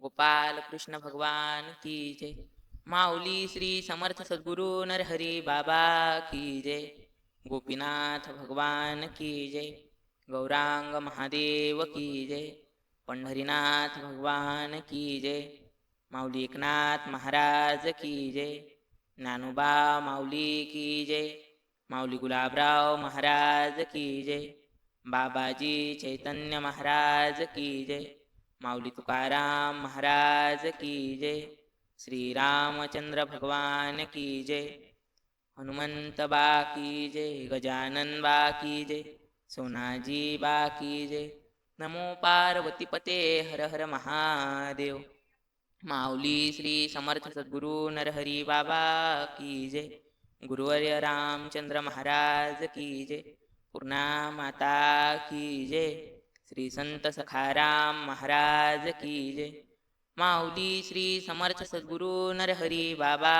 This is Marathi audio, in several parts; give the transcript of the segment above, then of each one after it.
गोपाल कृष्ण भगवान की जय. माऊली श्री समर्थ सद्गुरु नरहरी बाबा की जय. गोपीनाथ भगवान की जय. गौरांग महादेव की जय. पंढरीनाथ भगवान की जय. माऊली एकनाथ महाराज की जय. ज्ञानोबा माऊली की जय. माऊली गुलाबराव महाराज की जय. बाबाजी चैतन्य महाराज की जय. माऊली तुकाराम महाराज की जय. श्री रामचंद्र भगवान की जय. हनुमंत बा की जय. गजानन बा की जय. सोनाजी बा की जय. नमो पार्वती पते हर हर महादेव. माऊली श्री समर्थ सद्गुरु नरहरी बाबा की जय. गुरुवर्य रामचंद्र महाराज की जय. पूर्णा माता की जय. श्री संत सखाराम महाराज की जय. माऊली श्री समर्थ सद्गुरु नरहरी बाबा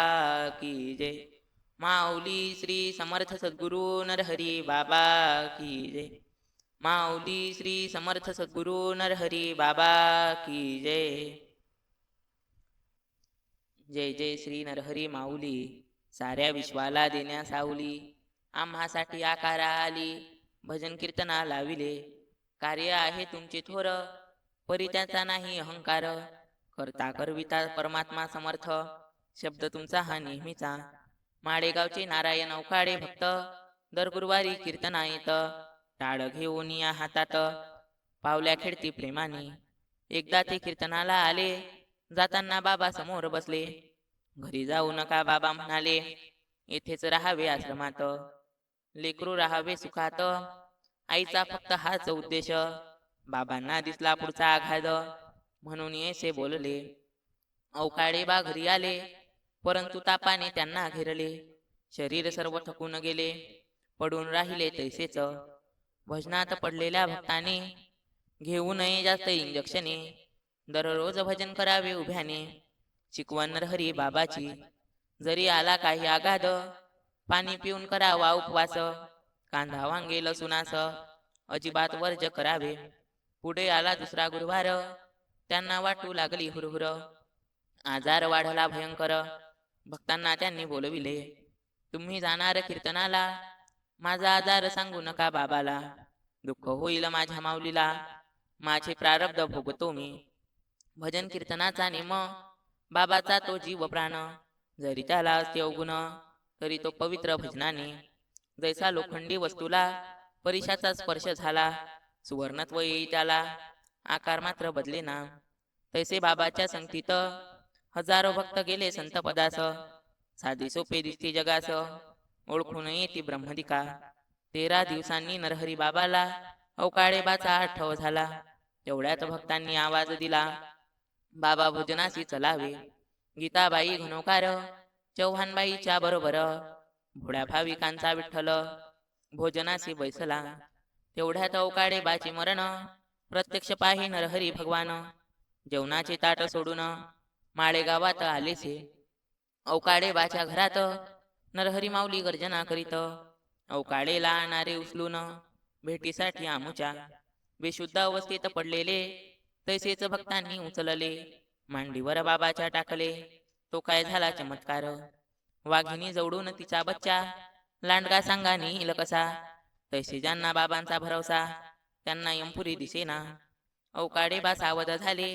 की जय. माऊली श्री समर्थ सद्गुरु नरहरी बाबा की जय. माऊली श्री समर्थ सद्गुरु नरहरी बाबा की जय. जय जय श्री नरहरी माऊली. साऱ्या विश्वाला देण्या सावली. आम्हासाठी आकारा आली. भजन कीर्तना लाविले. कार्य आहे तुमचे थोर. परी त्याचा नाही अहंकार. करता करविता परमात्मा समर्थ. शब्द तुमचा हा नेहमीचा. माडेगावचे नारायण अवकाडे भक्त. दर गुरुवारी कीर्तना येत. टाळ घेऊन या हातात. पावल्या खेळती प्रेमाने. एकदा ते कीर्तनाला आले. जाताना बाबा समोर बसले. घरी जाऊ नका बाबा म्हणाले. येथेच राहावे आश्रमात. लेकरू राहावे सुखात. आईचा फक्त हाच उद्देश. बाबांना दिसला पुढचा आघात. म्हणून येसे बोलले. अवकाळी बा घरी आले. परंतु तापाने त्यांना घेरले. शरीर सर्व थकून गेले. पडून राहिले तैसेच. भजनात पडलेल्या भक्ताने घेऊ नये जास्त इंजेक्शने. दररोज भजन करावे उभ्याने. शिकवण नरहरी बाबाची. जरी आला काही आघात. पाणी पिऊन करावा उपवास. कांदा वांगे लसुनास अजिबात वर्ज करावे. पुढे आला दुसरा गुरुवार. त्यांना वाटू लागली हुरहुर. आजार वाढला भयंकर. भक्तांना त्यांनी बोलविले. तुम्ही जाणार कीर्तनाला. माझा आजार सांगू नका बाबाला. दुःख होईल माझ्या माऊलीला. माझे प्रारब्ध भोगतो मी. भजन कीर्तनाचा नेम. बाबाचा तो जीव प्राण. जरी त्याला असते अवगुण. तरी तो पवित्र भजनाने. जैसा लोखंडी वस्तूला परिशाचा स्पर्श झाला. सुवर्णत्व येई त्याला. आकार मात्र बदलेना. तैसे बाबाच्या संगतीत हजारो भक्त गेले संत पदास. साधी सोपे दिसते जगास. ओळखून येते ब्रह्मदिका. 13 दिवसांनी नरहरी बाबाला अवकाळे बाचा आठव झाला. तेवढ्यात भक्तांनी आवाज दिला. बाबा भोजनासी चलावे. गीताबाई घनोकार. चव्हाणबाईच्या बरोबर. भोळ्या भाविकांचा विठ्ठल भोजनासी बैसला. तेवढ्यात अवकाळे बाचे मरण. प्रत्यक्ष पाही नरहरी भगवान. जेवणाचे ताट सोडून माळेगावात आलेसे. अवकाळे बाच्या घरात नरहरी माऊली गर्जना करीत. अवकाळेला आणणारे उचलून भेटीसाठी आमुच्या. बेशुद्ध अवस्थेत पडलेले तैसेच भक्तांनी उचलले. मांडीवर बाबाच्या टाकले. तो काय झाला चमत्कार. वाघिणी जवळून तिचा बच्चा. लांडगा सांगा नेईल कसा. तैसे ज्यांना बाबांचा भरवसा. त्यांना यमपुरी दिसेना. अवकाळे बा सावध झाले.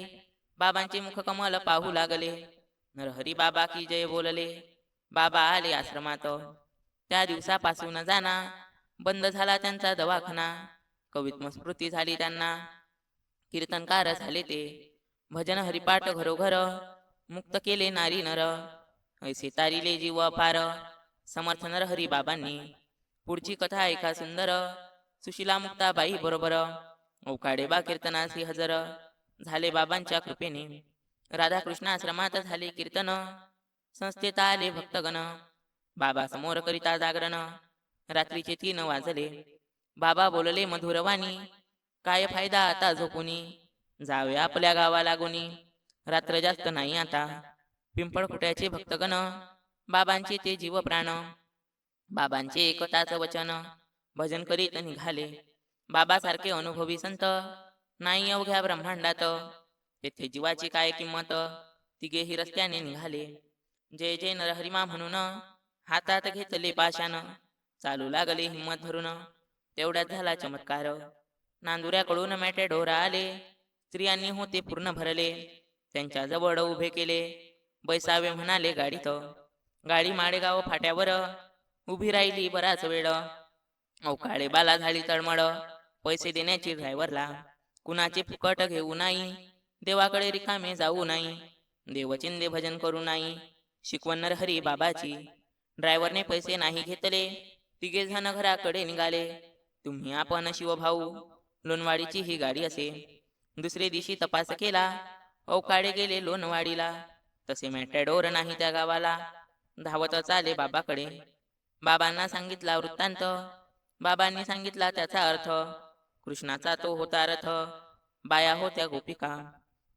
बाबांचे मुख कमल पाहू लागले. नरहरी बाबा की जय बोलले. बाबा आले आश्रमात. त्या दिवसापासून जाना. बंद झाला त्यांचा दवाखाना. कवित्व स्मृती झाली त्यांना. कीर्तनकार झाले ते. भजन हरिपाठ घरोघर. मुक्त केले नारी नर. ऐसे तारिले जीव अपार. समर्थ नरहरी बाबांनी. पुढची कथा ऐका सुंदर. सुशिला मुक्ताबाई बरोबर. अवकाळे बा कीर्तनासी हजर. झाले बाबांच्या कृपेने. राधाकृष्ण आश्रमात झाले कीर्तन. संस्थेत आले भक्तगण. बाबा समोर करिता जागरण. रात्रीचे 3 वाजले. बाबा बोलले मधुरवाणी. काय फायदा आता झोपुनी. जावे आपल्या गावाला गुणी. रात्र जास्त नाही आता. पिंपळखुट्याचे भक्तगण. बाबांचे ते जीव प्राण. बाबांचे एकताच वचन. भजन करीत निघाले. बाबासारखे अनुभवी संत नाही अवघ्या ब्रह्मांडात. तेथे जीवाची काय किंमत. तिघेही रस्त्याने निघाले. जय जय नरहरिमा म्हणून हातात घेतले पाशान. चालू लागले हिंमत धरून. तेवढ्यात झाला चमत्कार. नांदुऱ्याकडून मॅटेडोरा आले. स्त्रियांनी होते पूर्ण भरले. त्यांच्या जवळ उभे केले. बैसावे म्हणाले गाडीत. गाडी माडेगाव फाट्यावर उभी राहिली बराच वेळ. अवकाळे बाला झाली तळमळ. पैसे देण्याची ड्रायव्हरला. कुणाचे फुकट घेऊ नाही. देवाकडे रिकामे जाऊ नाही. देवचिंदे भजन करू नाही. शिकवण नरहरी बाबाची. ड्रायव्हरने पैसे नाही घेतले. तिघे जण घराकडे निघाले. तुम्ही आपण शिवभाऊ. लोणवाडीची ही गाडी असे. दुसरे दिवशी तपास केला. अवकाळे गेले लोणवाडीला. तसे मॅटॅडोर नाही त्या गावाला. धावत चाले बाबाकडे. बाबांना सांगितला वृत्तांत. बाबांनी सांगितला त्याचा अर्थ. कृष्णाचा तो होता रथ. बाया होत्या गोपिका.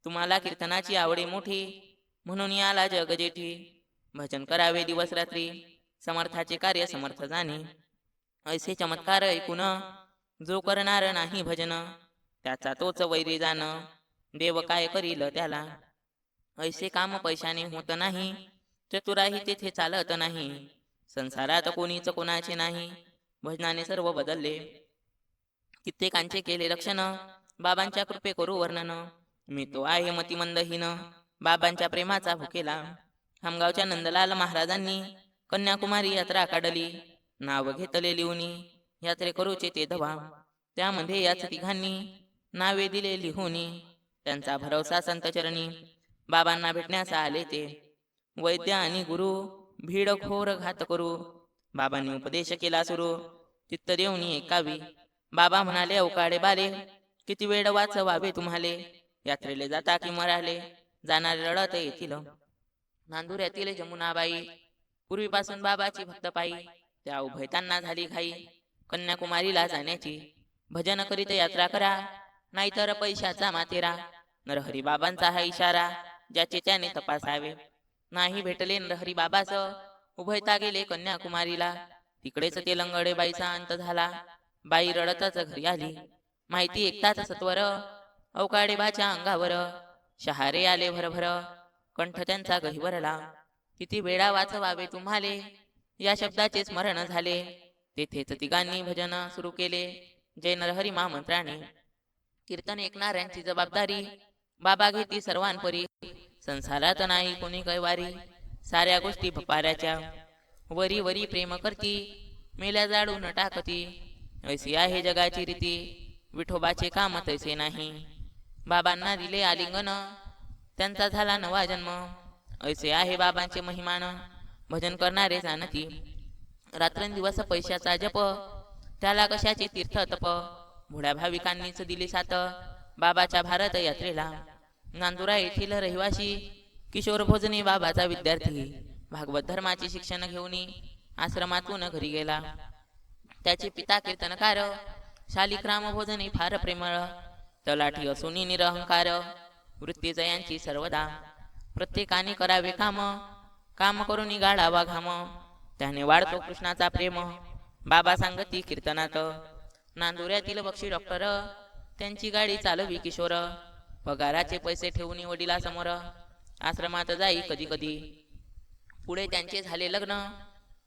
तुम्हाला कीर्तनाची आवडी मोठी. म्हणून याला जग जेठी. भजन करावे दिवस रात्री. समर्थाचे कार्य समर्थ जाणे. ऐसे चमत्कार ऐकून जो करणार नाही भजन. त्याचा तोच वैरी जाण. देव काय करील त्याला. ऐसे काम पैशाने होत नाही. चतुराही तेथे चालत नाही. संसारात कोणीच कोणाचे नाही. भजनाने सर्व बदलले. कित्येकांचे केले रक्षण. बाबांच्या कृपे करू वर्णन. मी तो आहे मतिमंदहीन. बाबांच्या प्रेमाचा भुकेला. खामगावच्या नंदलाल महाराजांनी कन्याकुमारी यात्रा काढली. नाव घेतले लिहुनी. यात्रेकरूचे ते धवा. त्यामध्ये याच तिघांनी नावे दिले लिहुनी. त्यांचा भरवसा संत चरणी. बाबांना भेटण्यास आले ते. वैद्य आणि गुरु भीड घोर घात करू. बाबांनी उपदेश केला सुरू. चित्त देऊनी ऐकावी. बाबा म्हणाले अवकाळे बाले. किती वेळ वाचवावे तुम्हाले. यात्रेले जाता की मराले. जाणारे रडत येथील. नांदुऱ्यातील जमुनाबाई. पूर्वीपासून बाबाची भक्त पायी. त्या उभयतांना झाली घाई. कन्याकुमारीला जाण्याची. भजन करीत यात्रा करा. नाहीतर पैशाचा मातेरा. नरहरी बाबांचा हा इशारा. ज्याचे त्याने तपासावे. नाही भेटले नरहरी बाबास. उभयता गेले कन्याकुमारीला. तिकडेच ते लंगडे बाईचा अंत झाला. बाई रडतच घरी आली. माहिती ऐकताच सत्वर. अवकाडेबाच्या अंगावर शहारे आले भरभर. कंठ त्यांचा गहिवरला. किती वेळा वाचवावे तुम्हाले. या शब्दाचे स्मरण झाले. तेथेच तिघांनी भजन सुरू केले. जय नरहरी मंत्राने. कीर्तन ऐकणाऱ्यांची जबाबदारी. बाबा घेती सर्वांपरी. संसारात नाही कोणी कैवारी. साऱ्या गोष्टी भपाऱ्याच्या. वरी वरी प्रेम करती. मेल्या जाडून टाकती. ऐसी आहे जगाची रीती. विठोबाचे काम तैसे नाही. बाबांना दिले आलिंगन. त्यांचा झाला नवा जन्म. ऐसे आहे बाबांचे महिमान. भजन करणारे जाणती. रात्रंदिवस पैशाचा जप. त्याला कशाचे तीर्थ तप. भोळ्या भाविकांनीच दिली साथ. बाबाच्या भारत यात्रेला. नांदुरा येथील रहिवाशी. किशोर भोजने बाबाचा विद्यार्थी. भागवत धर्माचे शिक्षण घेऊन आश्रमातून घरी गेला. त्याचे पिता कीर्तनकार. शालिग्राम भोजने फार प्रेमळ. तलाठी असूनी निरहंकार. वृत्ती जयांची सर्वदा. प्रत्येकाने करावे काम. काम करून गाळावा घाम. त्याने वाढतो कृष्णाचा प्रेम. बाबा सांगती कीर्तनात. नांदुऱ्यातील बक्षी डॉक्टर. त्यांची गाडी चालवी किशोर. पगाराचे पैसे ठेवून वडिलासमोर. आश्रमात जाई कधी कधी. पुढे त्यांचे झाले लग्न.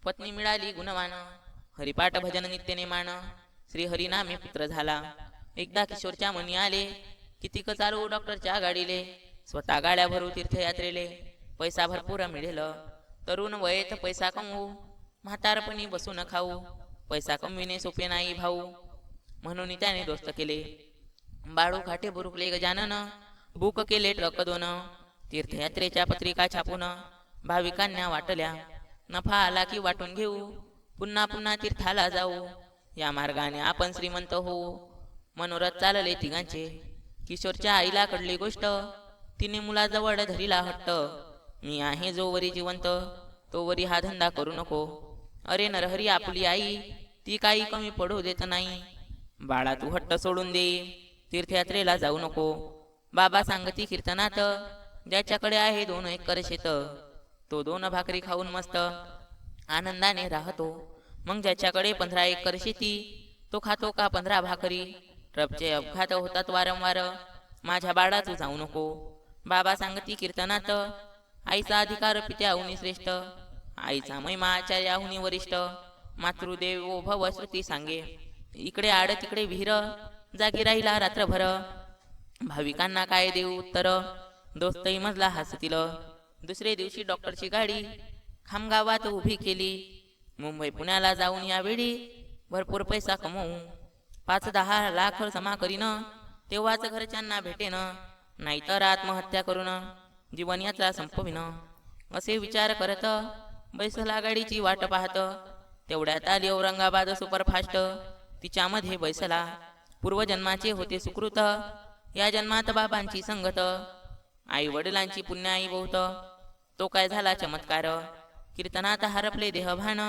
पत्नी मिळाली गुणवान. हरिपाठ भजन नित्य नेमान. श्रीहरिनामे पुत्र झाला. एकदा किशोरच्या मनी आले. कितीक चालू डॉक्टरच्या गाडीले. स्वतः गाड्या भरू तीर्थयात्रेले. पैसा भरपूर मिळेल. तरुण वयेत पैसा कमवू. म्हातारपणी बसून खाऊ. पैसा कमविणे सोपे नाही भाऊ. म्हणून त्याने दोस्त केले. बाळू घाटे बुरुकले गजानन. बुक केले ट्रक 2. तीर्थयात्रेच्या पत्रिका छापून भाविकांना वाटल्या. नफा आला की वाटून घेऊ. पुन्हा पुन्हा तीर्थाला जाऊ. या मार्गाने आपण श्रीमंत होऊ. मनोरथ चालले तिघांचे. किशोरच्या आईला कडली गोष्ट. तिने मुलाजवळ धरीला हट्ट. मी आहे जोवरी जिवंत. तोवरी हा धंदा करू नको. अरे नरहरी आपली आई. ती काही कमी पडू देत नाही. बाळा तू हट्ट सोडून दे. तीर्थयात्रेला जाऊ नको. बाबा सांगती कीर्तनात. ज्याच्याकडे आहे 2 एकर शेत. तो 2 भाकरी खाऊन मस्त आनंदाने राहतो. मग ज्याच्याकडे 15 एकर शेती. तो खातो का 15 भाकरी. ट्रकचे अपघात होतात वारंवार. माझ्या बाळा तू जाऊ नको. बाबा सांगती कीर्तनात, आईचा अधिकार पित्याहुनी श्रेष्ठ, आईचा महिमा आचार्याहुनी वरिष्ठ, मातृदेवो भव श्रुती सांगे. इकडे आड तिकडे विहीर, जागी राहिला रात्रभर, भाविकांना काय देऊ उत्तर, दोस्तही मजला हसतील. दुसरे दिवशी डॉक्टरची गाडी खामगावात उभी केली. मुंबई पुण्याला जाऊन यावेळी भरपूर पैसा कमवू, 5-10 लाख जमा करीन, तेव्हाच घरच्यांना भेटेन, नाहीतर आत्महत्या करून जीवन यात्रा संपविन. असे विचार करत बैसला गाडीची वाट पाहत. तेवढ्यात आली औरंगाबाद सुपरफास्ट. तिच्यामध्ये बैसला. पूर्वजन्माचे होते सुकृत, या जन्मात बाबांची संगत, आई वडिलांची पुण्याई बहुत, तो काय झाला चमत्कार. कीर्तनात हरपले देहभान,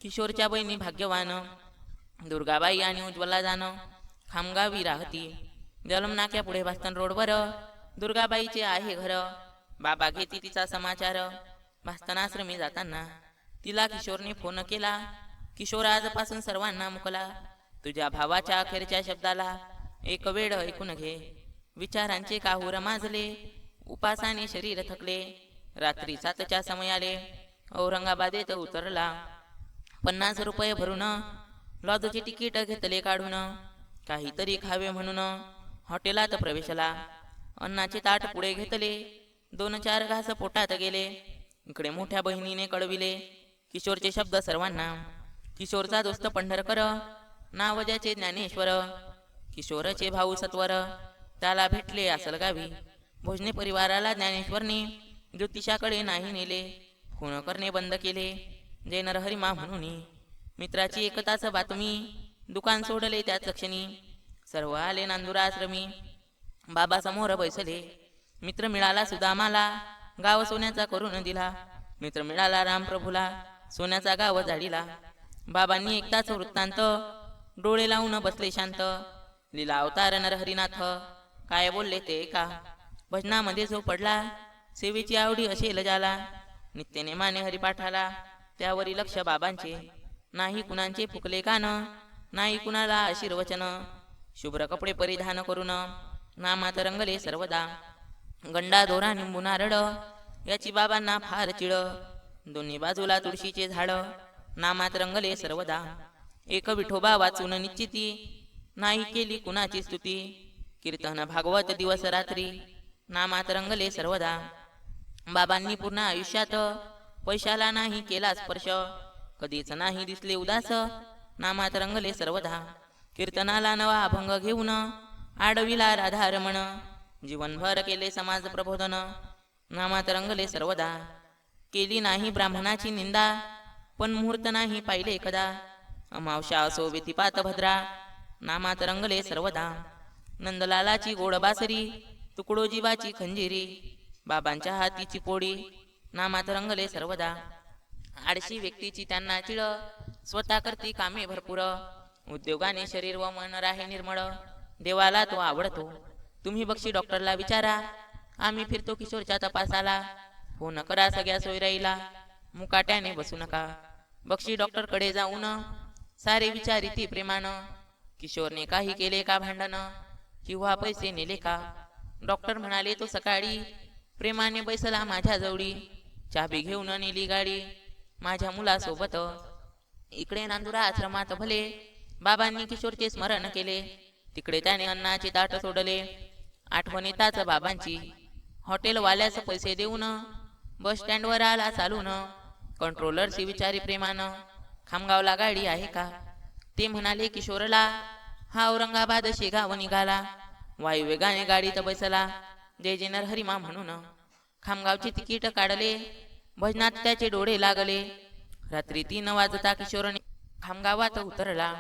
किशोरच्या बहिणी भाग्यवान, दुर्गाबाई आणि उज्ज्वला जाण खामगावी राहती. जलम नाक्यापुढे भास्तन रोडवर दुर्गाबाईचे आहे घर. बाबा घेती तिचा समाचार. भास्तनाश्रमी जाताना तिला किशोरने फोन केला. किशोर आजपासून सर्वांना मुकला. तुझ्या भावाच्या अखेरच्या शब्दाला एक वेळ ऐकून घे. विचारांचे काहूर माजले, उपासाने शरीर थकले. रात्री 7च्या समयाले औरंगाबादेत उतरला. 50 रुपये भरून लॉजचे तिकीट घेतले काढून. काहीतरी खावे म्हणून हॉटेलात प्रवेशला. अन्नाचे ताट पुढे घेतले. 2-4 घास पोटात गेले. इकडे मोठ्या बहिणीने कळविले किशोरचे शब्द सर्वांना. किशोरचा दोस्त पंढरकर, नाव ज्याचे ज्ञानेश्वर, किशोरचे भाऊ सत्वर, त्याला भेटले असल गावी. भोजने परिवाराला ज्ञानेश्वरने ज्योतिषाकडे नाही नेले. फोन करणे बंद केले. जय नरहरिमा म्हणून. मित्राची एकताच बातमी, दुकान सोडले त्याच क्षणी. सर्व आले नांदुराश्रमी. बाबा समोर बैसले. मित्र मिळाला सुदामाला, गाव सोन्याचा करून दिला. मित्र मिळाला रामप्रभूला, सोन्याचा गाव झाडीला. बाबांनी एकताच वृत्तांत, डोळे लावून बसले शांत. लीला अवतार नरहरिनाथ, काय बोलले ते का. भजनामध्ये जो पडला, सेवेची आवडी असेल ज्याला. नित्यने माने हरिपाठाला, त्यावरी लक्ष बाबांचे. नाही कुणांचे फुकले कान, नाही कुणाला आशीर्वचन. शुभ्र कपडे परिधान करून नामात रंगले सर्वदा. गंडा दोरा निंबू नारळ, याची बाबांना फार चिड. दोन्ही बाजूला तुळशीचे झाड, नामात रंगले सर्वदा. एक विठोबा वाचून निश्चिती, नाही केली कुणाची स्तुती. कीर्तन भागवत दिवस रात्री, नामात रंगले सर्वदा. बाबांनी पूर्ण आयुष्यात पैशाला नाही केला स्पर्श. कधीच नाही दिसले उदास, नामात रंगले सर्वदा. कीर्तनाला नवा अभंग घेऊन आडविला राधारमण. जीवनभर केले समाज प्रबोधन, नामात रंगले सर्वदा. केली नाही ब्राह्मणाची निंदा, पण मुहूर्त नाही पाहिले कदा. अमावस्या असो व्यतिपात भद्रा, नामात रंगले सर्वदा. नंदलालाची गोड बासरी, तुकडो जीवाची खंजिरी. बाबांच्या हातीची पोळी, नामात रंगले सर्वदा. आळशी व्यक्तीची त्यांना चिड, स्वतः करती कामे भरपूर. उद्योगाने शरीर व मन राहे निर्मळ, देवाला तो आवडतो. तुम्ही बक्षी डॉक्टरला विचारा, आम्ही फिरतो किशोरच्या तपासाला. फोन करा सगळ्या सोयराईला, मुकाट्याने बसू नका. बक्षी डॉक्टरकडे जाऊन सारे विचारिती प्रेमानं. किशोरने काही केले का भांडण, किंवा पैसे नेले का. डॉक्टर म्हणाले तो सकाळी, प्रेमाने बैसला माझ्या जवळी. चाबी घेऊन नेली गाडी माझ्या मुलासोबत. इकडे नांदुरा आश्रमात भले, बाबांनी किशोरचे स्मरण केले. तिकडे त्याने अन्नाचे ताट सोडले. आठवण येताच बाबांची, हॉटेलवाल्यास पैसे देऊन बस स्टँडवर आला चालून. कंट्रोलरशी विचारी प्रेमानं, खामगावला गाडी आहे का. ते म्हणाले किशोरला, हा औरंगाबाद शेगाव निघाला. वायुवेगाने गाडीत बैसला, जय जय नरहरिमा म्हणून. खामगावचे तिकीट काढले, भजनात त्याचे डोळे लागले. रात्री 3 वाजता किशोरने खामगावात उतरला.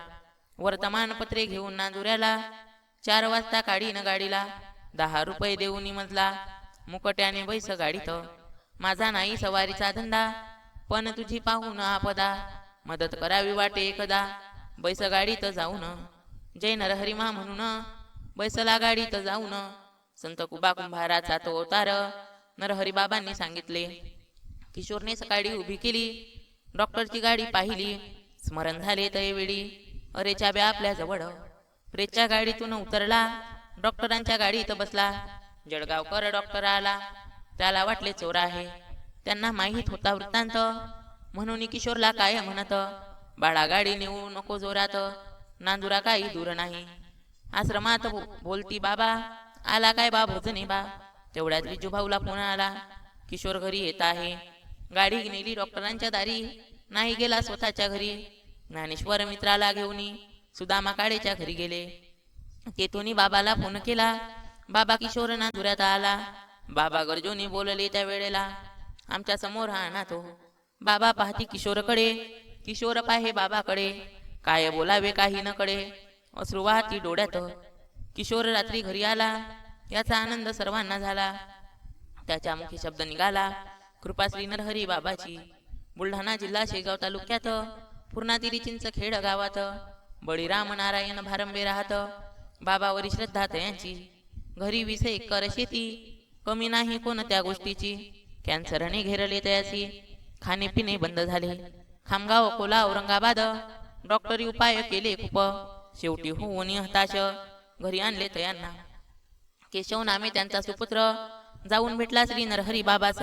वर्तमानपत्रे घेऊन नांदुऱ्याला, 4 वाजता काढीन गाडीला. 10 रुपये देऊन मजला, मुकट्याने बैस गाडीत. माझा नाही सवारीचा धंदा, पण तुझी पाहून आपदा. मदत करावी वाटे एकदा, बैस गाडीत जाऊन. जय नरहरिमा म्हणून बैसला गाडीत जाऊन. संत कुबा कुंभाराचा तो अवतार, नरहरी बाबांनी सांगितले. किशोरने सकाळी उभी केली, डॉक्टरची गाडी पाहिली. स्मरण झाले तयवेळी, अरे चाब्या आपल्या जवळ. प्रेतच्या गाडीतून उतरला, डॉक्टरांच्या गाडीत बसला. जळगावकर डॉक्टर आला. त्याला वाटले चोर आहे. त्यांना माहीत होता वृत्तांत, म्हणून किशोरला काय म्हणत, बाळा गाडी नेऊ नको जोरात, नांदुरा काही दूर नाही. आश्रमात बोलती बाबा, आला काय बा भोजने बा. तेवढ्यात विजूभाऊला फोन आला, किशोर घरी येत आहे. गाडी नेली डॉक्टरांच्या दारी, नाही गेला स्वतःच्या घरी. ज्ञानेश्वर मित्राला घेऊन सुदामा काळेच्या घरी गेले. तेथून बाबाला फोन केला. बाबा किशोर नांदुऱ्यात आला. बाबा गरजूनी बोलले त्या वेळेला, आमच्या समोर आणा तो. बाबा पाहती किशोरकडे, किशोर पाहे बाबाकडे. काय बोलावे काही न कडे, अश्रू वाहती डोळ्यात. किशोर रात्री घरी आला, याचा आनंद सर्वांना झाला. त्याच्या मुखी शब्द निघाला, कृपाश्री नरहरी बाबाची. बुलढाणा जिल्हा शेगाव तालुक्यात पूर्णातिरी चिंचखेड गावात बळीराम नारायण भारंबे राहत. बाबावरी श्रद्धा तयांची. घरी 20 एकर शेती, कमी नाही कोणत्या गोष्टीची. कॅन्सरने घेरले तयाची, खाणेपिणे बंद झाले. खामगाव अकोला औरंगाबाद डॉक्टरी उपाय केले खूप. शेवटी होऊन हताश घरी आणले तयांना. केशव नामे त्यांचा सुपुत्र, जाऊन भेटला श्री नरहरी बाबास.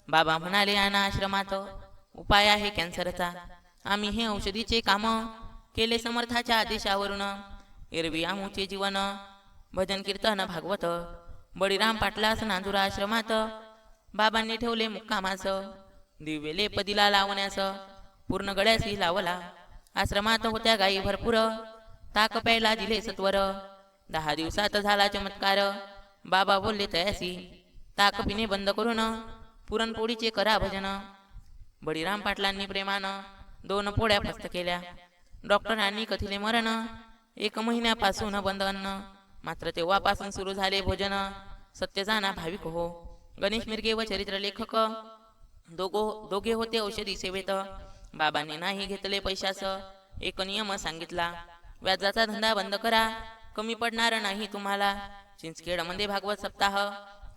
बाबा म्हणाले, आणा आश्रमात, उपाय आहे कॅन्सरचा. आम्ही हे औषधीचे काम केले समर्थाच्या आदेशावरून. एरवी आमुचे जीवन भजन कीर्तन भागवत. बळीराम पाटलास नांदुरा आश्रमात बाबांनी ठेवले मुक्कामास. दिव्य लेप दिला लावण्यास, पूर्ण गळ्यासी लावला. आश्रमात होत्या गायी भरपूर, ताक प्यायला दिले सत्वर. 10 दिवसात झाला चमत्कार, बाबा बोलले तयासी. ताक पिणे बंद करून पुरणपोळीचे करा भजन. बळीराम पाटलांनी प्रेमानं 2 पोळ्या फस्त केल्या. डॉक्टरांनी कथिले मरण, 1 महिन्यापासून बंद अन्न. मात्र तेव्हापासून सुरू झाले भोजन. सत्य जाणा भाविक हो. गणेश मिरगे व चरित्र लेखक दोघे होते औषधी सेवेत. बाबांनी नाही घेतले पैशास, एक नियम सांगितला, व्याजाचा धंदा बंद करा, कमी पडणार नाही तुम्हाला. चिंचखेडमध्ये भागवत सप्ताह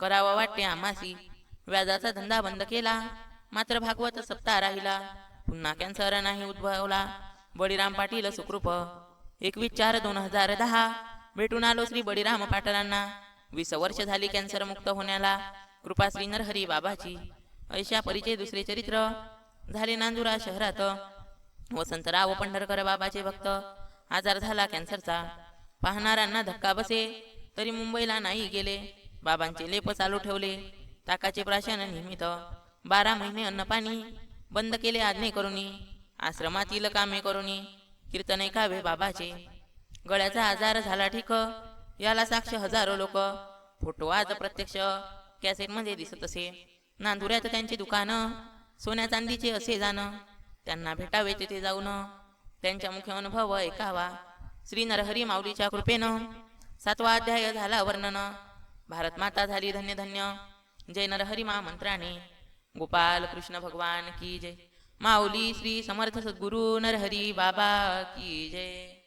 करावा वाटते आम्हासी. व्याजाचा धंदा बंद केला, मात्र भागवत सप्ताह राहिला. पुन्हा कॅन्सर नाही उद्भवला. बळीराम पाटील सुकृप. 21/4/2010 भेटून आलो श्री बळीराम पाटलांना. 20 वर्ष झाली कॅन्सर मुक्त होण्याला. कृपाश्री नरहरी बाबाची. ऐशा परिचय दुसरे चरित्र. झाले नांदुरा शहरात वसंतराव पंढरकर बाबाचे भक्त. आजार झाला कॅन्सरचा, पाहणाऱ्यांना धक्का बसे, तरी मुंबईला नाही गेले. बाबांचे लेप चालू ठेवले, ताकाचे प्राशन नियमित. 12 महिने अन्न पाणी बंद केले आज्ञे करुनी. आश्रमातील कामे करुनी, कीर्तन ऐकावे बाबाचे. गळ्याचा आजार झाला ठीक, याला साक्ष हजारो लोक. फोटो आज प्रत्यक्ष कॅसेटमध्ये दिसत असे. नांदुऱ्यात त्यांचे दुकान, सोन्या चांदीचे असे जाणं. त्यांना भेटावे तिथे जाऊन, त्यांच्या मुख्य अनुभव ऐकावा. श्री नरहरी माऊलीच्या कृपेनं 7वा अध्याय झाला वर्णन. भारत माता झाली धन्य धन्य. जय नरहरी मंत्राने. गोपाल कृष्ण भगवान की जय. माऊली श्री समर्थ सद्गुरु नरहरी बाबा की जय.